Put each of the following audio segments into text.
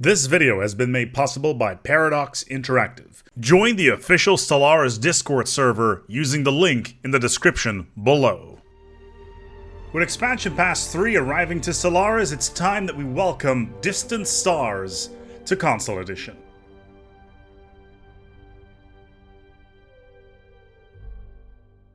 This video has been made possible by Paradox Interactive. Join the official Stellaris Discord server using the link in the description below. With Expansion Pass 3 arriving to Stellaris, it's time that we welcome Distant Stars to Console Edition.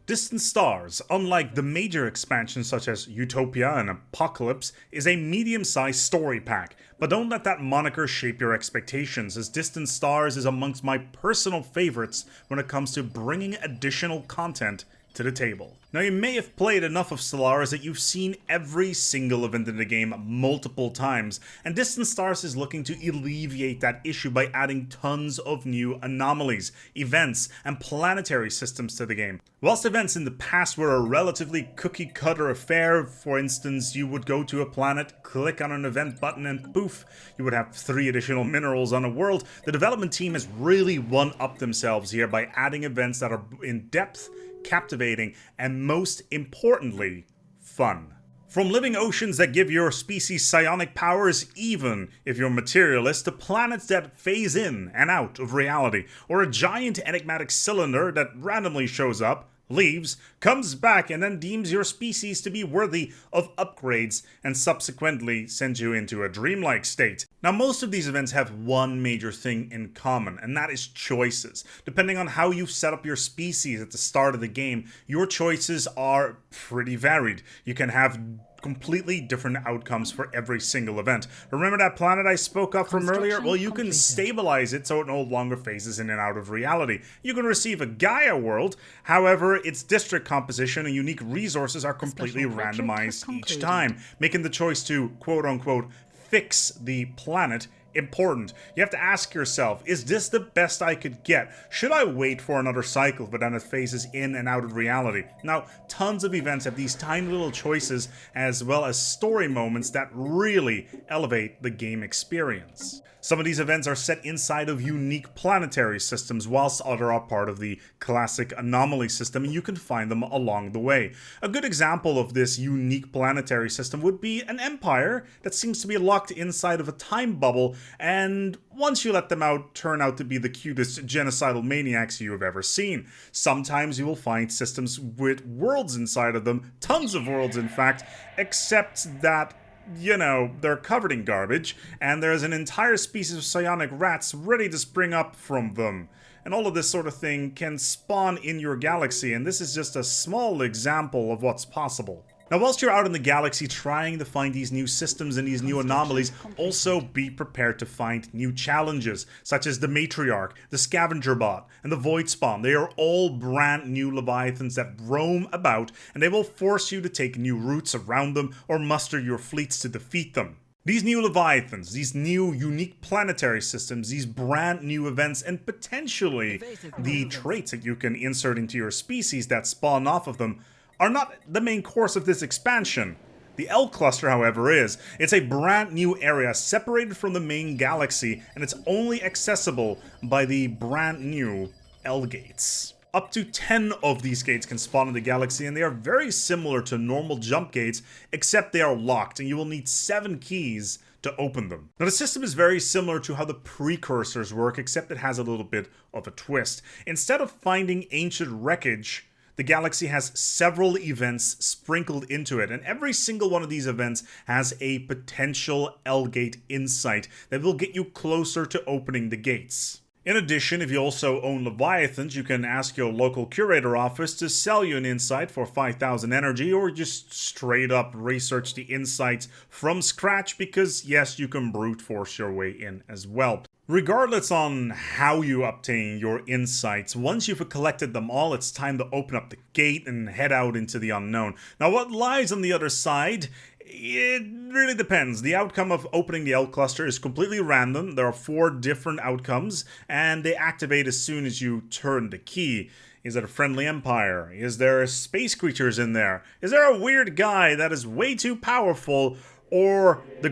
Distant Stars, unlike the major expansions such as Utopia and Apocalypse, is a medium-sized story pack, but don't let that moniker shape your expectations, as Distant Stars is amongst my personal favorites when it comes to bringing additional content to the table. Now, you may have played enough of Stellaris that you've seen every single event in the game multiple times, and Distant Stars is looking to alleviate that issue by adding tons of new anomalies, events, and planetary systems to the game. Whilst events in the past were a relatively cookie-cutter affair, for instance, you would go to a planet, click on an event button, and poof, you would have 3 additional minerals on a world, the development team has really one-upped themselves here by adding events that are in-depth, captivating, and most importantly, fun. From living oceans that give your species psionic powers even if you're materialist, to planets that phase in and out of reality, or a giant enigmatic cylinder that randomly shows up, leaves, comes back, and then deems your species to be worthy of upgrades and subsequently sends you into a dreamlike state. Now, most of these events have one major thing in common, and that is choices. Depending on how you've set up your species at the start of the game, your choices are pretty varied. You can have completely different outcomes for every single event. Remember that planet I spoke of from earlier? Well, you can stabilize it so it no longer phases in and out of reality. You can receive a Gaia world, however, its district composition and unique resources are completely randomized each time, making the choice to quote-unquote fix the planet important. You have to ask yourself, is this the best I could get? Should I wait for another cycle, but then it phases in and out of reality? Now, tons of events have these tiny little choices as well as story moments that really elevate the game experience. Some of these events are set inside of unique planetary systems, whilst others are part of the classic anomaly system, and you can find them along the way. A good example of this unique planetary system would be an empire that seems to be locked inside of a time bubble, and once you let them out, turn out to be the cutest genocidal maniacs you have ever seen. Sometimes you will find systems with worlds inside of them, tons of worlds in fact, except that, you know, they're covered in garbage, and there's an entire species of psionic rats ready to spring up from them. And all of this sort of thing can spawn in your galaxy, and this is just a small example of what's possible. Now, whilst you're out in the galaxy trying to find these new systems and these new anomalies, also be prepared to find new challenges, such as the Matriarch, the Scavenger Bot, and the Void Spawn. They are all brand new leviathans that roam about, and they will force you to take new routes around them or muster your fleets to defeat them. These new leviathans, these new unique planetary systems, these brand new events, and potentially the traits that you can insert into your species that spawn off of them are not the main course of this expansion. The Elk Cluster, however, is. It's a brand new area separated from the main galaxy, and it's only accessible by the brand new L gates. Up to 10 of these gates can spawn in the galaxy, and they are very similar to normal jump gates, except they are locked, and you will need 7 keys to open them. Now, the system is very similar to how the precursors work, except it has a little bit of a twist. Instead of finding ancient wreckage, the galaxy has several events sprinkled into it, and every single one of these events has a potential L-gate insight that will get you closer to opening the gates. In addition, if you also own Leviathans, you can ask your local curator office to sell you an insight for 5,000 energy, or just straight up research the insights from scratch, because yes, you can brute force your way in as well. Regardless on how you obtain your insights, once you've collected them all, it's time to open up the gate and head out into the unknown. Now, what lies on the other side? It really depends. The outcome of opening the Elk Cluster is completely random. There are 4 different outcomes, and they activate as soon as you turn the key. Is it a friendly empire? Is there space creatures in there? Is there a weird guy that is way too powerful? Or the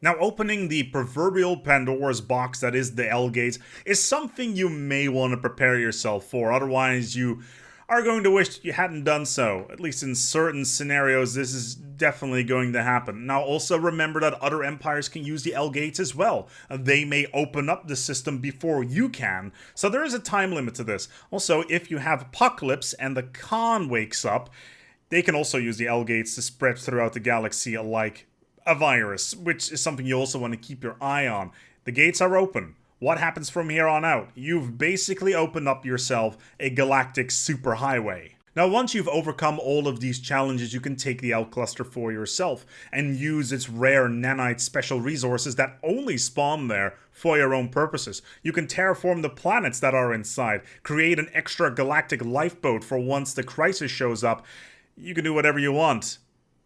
Now, opening the proverbial Pandora's box that is the L-Gates is something you may want to prepare yourself for, otherwise you are going to wish you hadn't done so. At least in certain scenarios, this is definitely going to happen. Now, also remember that other empires can use the L gates as well. They may open up the system before you can, so there is a time limit to this. Also, if you have Apocalypse and the Khan wakes up, they can also use the L gates to spread throughout the galaxy like a virus, which is something you also want to keep your eye on. The gates are open. What happens from here on out? You've basically opened up yourself a galactic superhighway. Now, once you've overcome all of these challenges, you can take the Elk Cluster for yourself and use its rare nanite special resources that only spawn there for your own purposes. You can terraform the planets that are inside, create an extra galactic lifeboat for once the crisis shows up. You can do whatever you want.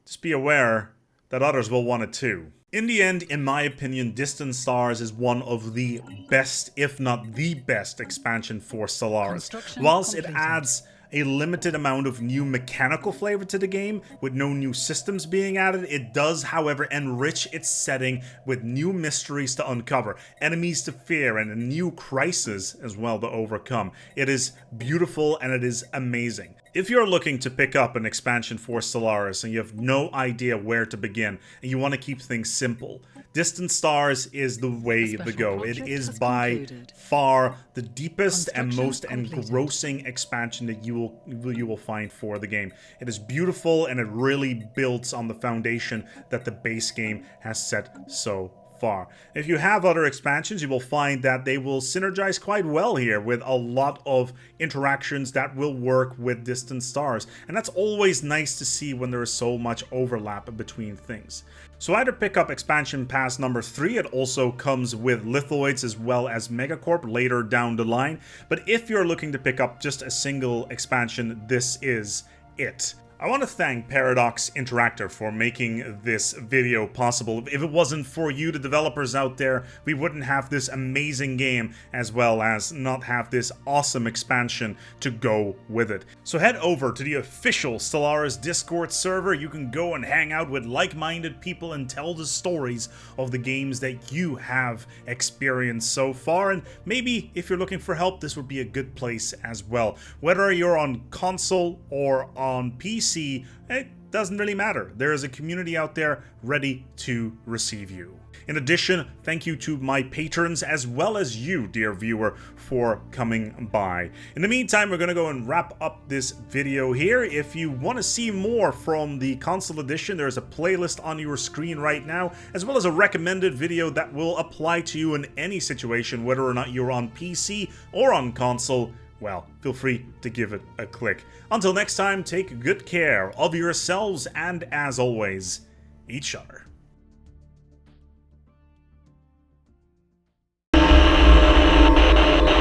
Just be aware that others will want it too. In the end, in my opinion, Distant Stars is one of the best, if not the best, expansion for Stellaris. Whilst it adds a limited amount of new mechanical flavor to the game, with no new systems being added, it does, however, enrich its setting with new mysteries to uncover, enemies to fear, and a new crisis as well to overcome. It is beautiful and it is amazing. If you're looking to pick up an expansion for Stellaris and you have no idea where to begin, and you want to keep things simple, Distant Stars is the way to go. It is by far the deepest and most engrossing expansion that you will find for the game. It is beautiful and it really builds on the foundation that the base game has set so far. If you have other expansions, you will find that they will synergize quite well here with a lot of interactions that will work with Distant Stars, and that's always nice to see when there is so much overlap between things. So either pick up expansion pass number 3, it also comes with Lithoids as well as Megacorp later down the line, but if you're looking to pick up just a single expansion, this is it. I want to thank Paradox Interactive for making this video possible. If it wasn't for you, the developers out there, we wouldn't have this amazing game, as well as not have this awesome expansion to go with it. So head over to the official Stellaris Discord server. You can go and hang out with like-minded people and tell the stories of the games that you have experienced so far. And maybe if you're looking for help, this would be a good place as well. Whether you're on console or on PC, it doesn't really matter. There is a community out there ready to receive you. In addition, thank you to my patrons as well as you, dear viewer, for coming by. In the meantime, we're going to go and wrap up this video here. If you want to see more from the console edition, there's a playlist on your screen right now, as well as a recommended video that will apply to you in any situation, whether or not you're on PC or on console. Well, feel free to give it a click. Until next time, take good care of yourselves and, as always, each other.